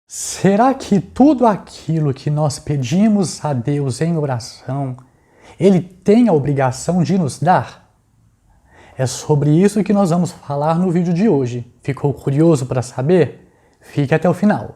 Será que tudo aquilo que nós pedimos a Deus em oração, Ele tem a obrigação de nos dar? É sobre isso que nós vamos falar no vídeo de hoje. Ficou curioso para saber? Fique até o final.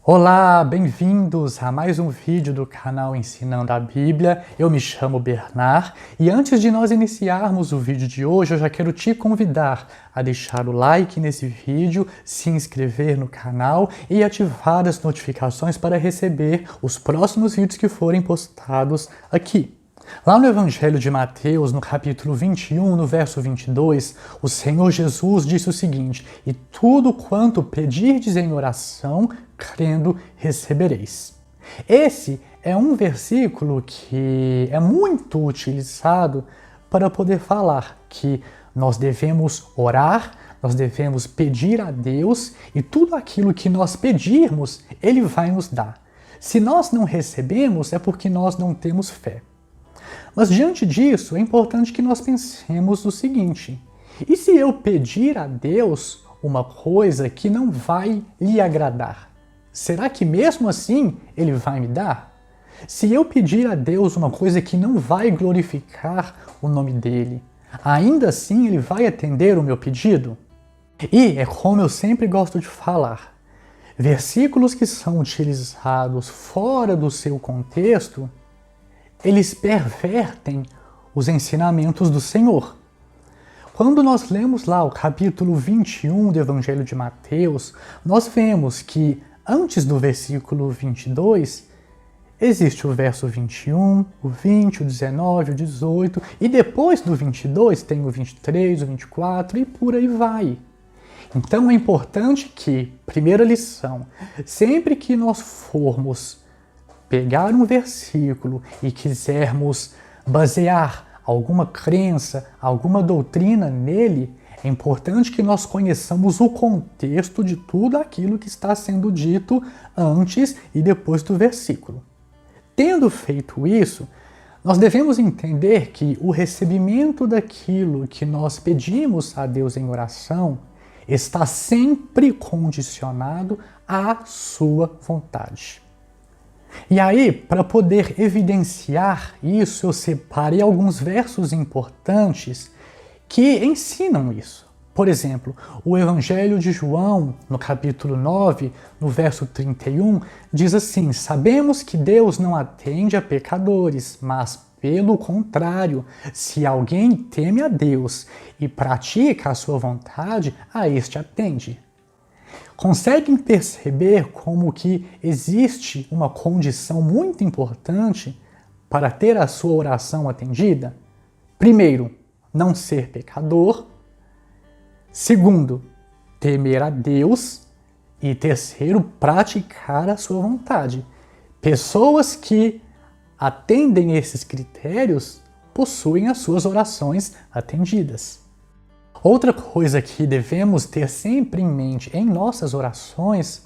Olá, bem-vindos a mais um vídeo do canal Ensinando a Bíblia. Eu me chamo Bernard e antes de nós iniciarmos o vídeo de hoje, eu já quero te convidar a deixar o like nesse vídeo, se inscrever no canal e ativar as notificações para receber os próximos vídeos que forem postados aqui. Lá no Evangelho de Mateus, no capítulo 21, no verso 22, o Senhor Jesus disse o seguinte: "E tudo quanto pedirdes em oração, crendo, recebereis." Esse é um versículo que é muito utilizado para poder falar que nós devemos orar, nós devemos pedir a Deus e tudo aquilo que nós pedirmos, Ele vai nos dar. Se nós não recebemos, é porque nós não temos fé. Mas diante disso, é importante que nós pensemos o seguinte: e se eu pedir a Deus uma coisa que não vai lhe agradar? Será que mesmo assim Ele vai me dar? Se eu pedir a Deus uma coisa que não vai glorificar o nome dEle, ainda assim Ele vai atender o meu pedido? E é como eu sempre gosto de falar, versículos que são utilizados fora do seu contexto, eles pervertem os ensinamentos do Senhor. Quando nós lemos lá o capítulo 21 do Evangelho de Mateus, nós vemos que antes do versículo 22, existe o verso 21, o 20, o 19, o 18, e depois do 22 tem o 23, o 24 e por aí vai. Então é importante que, primeira lição, sempre que nós formos pegar um versículo e quisermos basear alguma crença, alguma doutrina nele, é importante que nós conheçamos o contexto de tudo aquilo que está sendo dito antes e depois do versículo. Tendo feito isso, nós devemos entender que o recebimento daquilo que nós pedimos a Deus em oração está sempre condicionado à sua vontade. E aí, para poder evidenciar isso, eu separei alguns versos importantes que ensinam isso. Por exemplo, o Evangelho de João, no capítulo 9, no verso 31, diz assim: "Sabemos que Deus não atende a pecadores, mas, pelo contrário, se alguém teme a Deus e pratica a sua vontade, a este atende." Conseguem perceber como que existe uma condição muito importante para ter a sua oração atendida? Primeiro, não ser pecador. Segundo, temer a Deus. E terceiro, praticar a sua vontade. Pessoas que atendem esses critérios possuem as suas orações atendidas. Outra coisa que devemos ter sempre em mente em nossas orações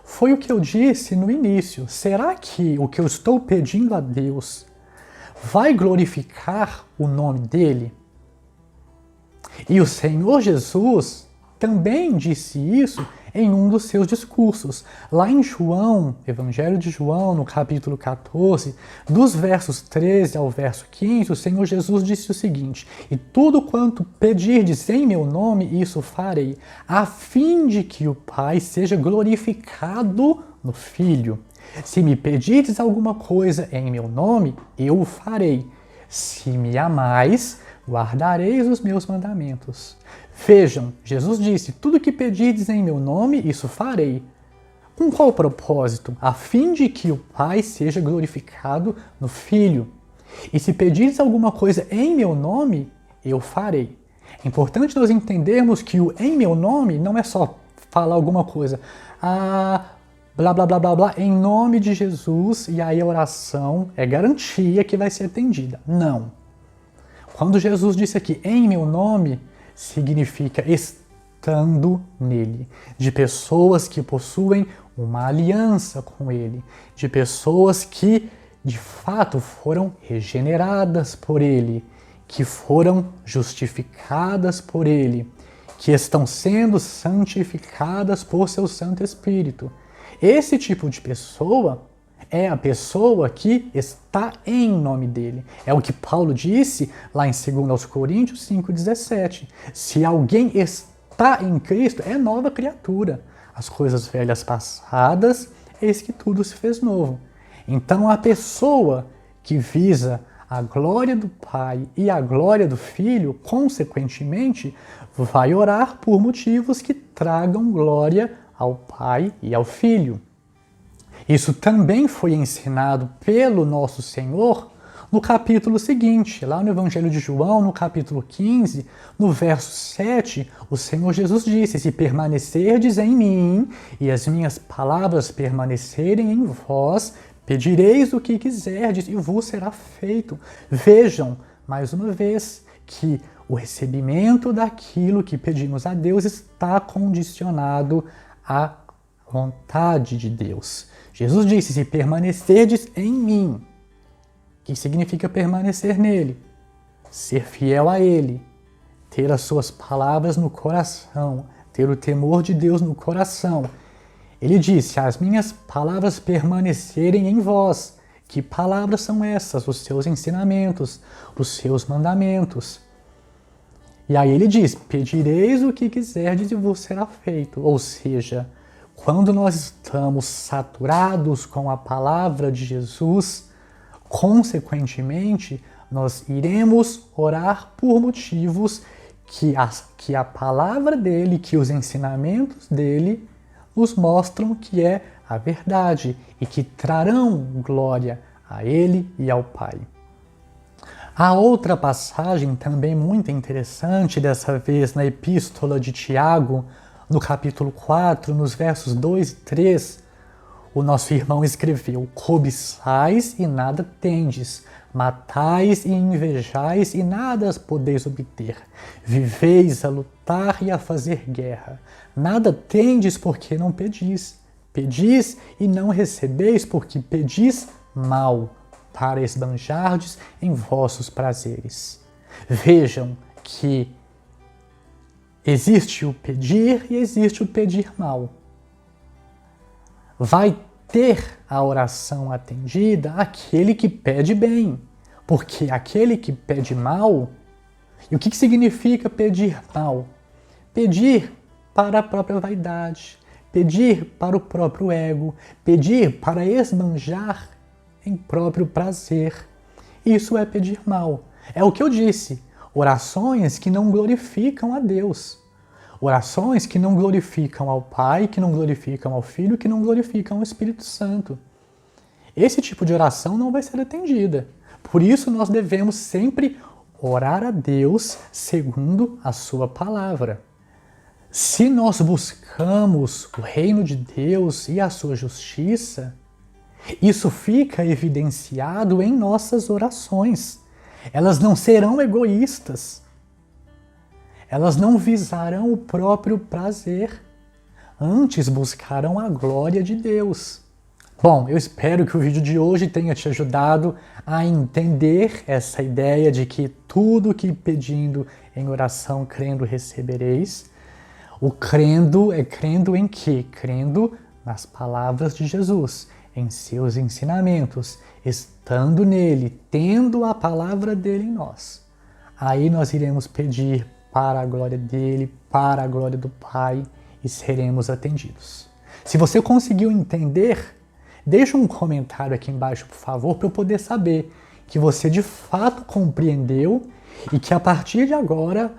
foi o que eu disse no início. Será que o que eu estou pedindo a Deus vai glorificar o nome dEle? E o Senhor Jesus também disse isso em um dos seus discursos. Lá em João, Evangelho de João, no capítulo 14, dos versos 13 ao verso 15, o Senhor Jesus disse o seguinte: "E tudo quanto pedirdes em meu nome, isso farei, a fim de que o Pai seja glorificado no Filho. Se me pedirdes alguma coisa em meu nome, eu o farei. Se me amais, guardareis os meus mandamentos." Vejam, Jesus disse: "Tudo que pedirdes em meu nome, isso farei." Com qual propósito? A fim de que o Pai seja glorificado no Filho. "E se pedirdes alguma coisa em meu nome, eu farei." É importante nós entendermos que o "em meu nome" não é só falar alguma coisa. Blá, blá, blá, blá, blá, em nome de Jesus, e aí a oração é garantia que vai ser atendida. Não. Quando Jesus disse aqui, "em meu nome", significa estando nele, de pessoas que possuem uma aliança com ele, de pessoas que de fato foram regeneradas por Ele, que foram justificadas por Ele, que estão sendo santificadas por seu Santo Espírito. Esse tipo de pessoa é a pessoa que está em nome dele. É o que Paulo disse lá em 2 Coríntios 5,17. Se alguém está em Cristo, é nova criatura. As coisas velhas passadas, eis que tudo se fez novo. Então a pessoa que visa a glória do Pai e a glória do Filho, consequentemente, vai orar por motivos que tragam glória ao Pai e ao Filho. Isso também foi ensinado pelo nosso Senhor no capítulo seguinte, lá no Evangelho de João, no capítulo 15, no verso 7, o Senhor Jesus disse: se permanecerdes em mim e as minhas palavras permanecerem em vós, pedireis o que quiserdes e vos será feito. Vejam, mais uma vez, que o recebimento daquilo que pedimos a Deus está condicionado à vontade de Deus. Jesus disse: se permanecerdes em mim, que significa permanecer nele, ser fiel a ele, ter as suas palavras no coração, ter o temor de Deus no coração. Ele disse: as minhas palavras permanecerem em vós. Que palavras são essas? Os seus ensinamentos, os seus mandamentos. E aí ele diz: pedireis o que quiserdes e vos será feito. Ou seja, quando nós estamos saturados com a palavra de Jesus, consequentemente, nós iremos orar por motivos que a palavra dele, que os ensinamentos dele nos mostram que é a verdade e que trarão glória a ele e ao Pai. A outra passagem também muito interessante, dessa vez na Epístola de Tiago, no capítulo 4, nos versos 2 e 3, o nosso irmão escreveu: cobiçais e nada tendes, matais e invejais e nada podeis obter, viveis a lutar e a fazer guerra, nada tendes porque não pedis, pedis e não recebeis porque pedis mal, para esbanjardes em vossos prazeres. Vejam que existe o pedir e existe o pedir mal. Vai ter a oração atendida aquele que pede bem, porque aquele que pede mal, e o que significa pedir mal? Pedir para a própria vaidade, pedir para o próprio ego, pedir para esbanjar em próprio prazer. Isso é pedir mal. É o que eu disse, orações que não glorificam a Deus. Orações que não glorificam ao Pai, que não glorificam ao Filho, que não glorificam ao Espírito Santo. Esse tipo de oração não vai ser atendida. Por isso nós devemos sempre orar a Deus segundo a sua palavra. Se nós buscamos o reino de Deus e a sua justiça, isso fica evidenciado em nossas orações. Elas não serão egoístas. Elas não visarão o próprio prazer. Antes buscarão a glória de Deus. Bom, eu espero que o vídeo de hoje tenha te ajudado a entender essa ideia de que tudo que pedindo em oração, crendo, recebereis. O crendo é crendo em quê? Crendo nas palavras de Jesus, em seus ensinamentos, estando nele, tendo a palavra dele em nós. Aí nós iremos pedir para a glória dele, para a glória do Pai, e seremos atendidos. Se você conseguiu entender, deixa um comentário aqui embaixo, por favor, para eu poder saber que você de fato compreendeu e que a partir de agora,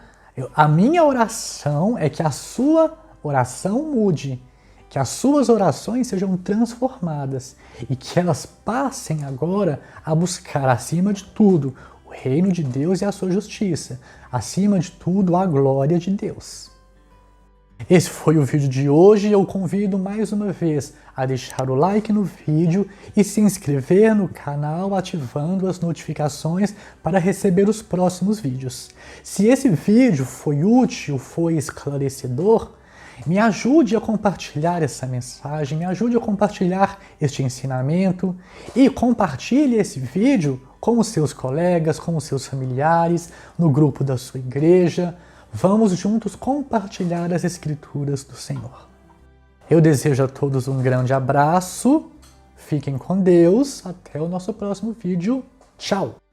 a minha oração é que a sua oração mude, que as suas orações sejam transformadas e que elas passem agora a buscar, acima de tudo, o reino de Deus e a sua justiça, acima de tudo, a glória de Deus. Esse foi o vídeo de hoje e eu convido mais uma vez a deixar o like no vídeo e se inscrever no canal ativando as notificações para receber os próximos vídeos. Se esse vídeo foi útil, foi esclarecedor, Me ajude a compartilhar essa mensagem, me ajude a compartilhar este ensinamento e compartilhe esse vídeo com os seus colegas, com os seus familiares, no grupo da sua igreja. Vamos juntos compartilhar as Escrituras do Senhor. Eu desejo a todos um grande abraço, fiquem com Deus, até o nosso próximo vídeo. Tchau!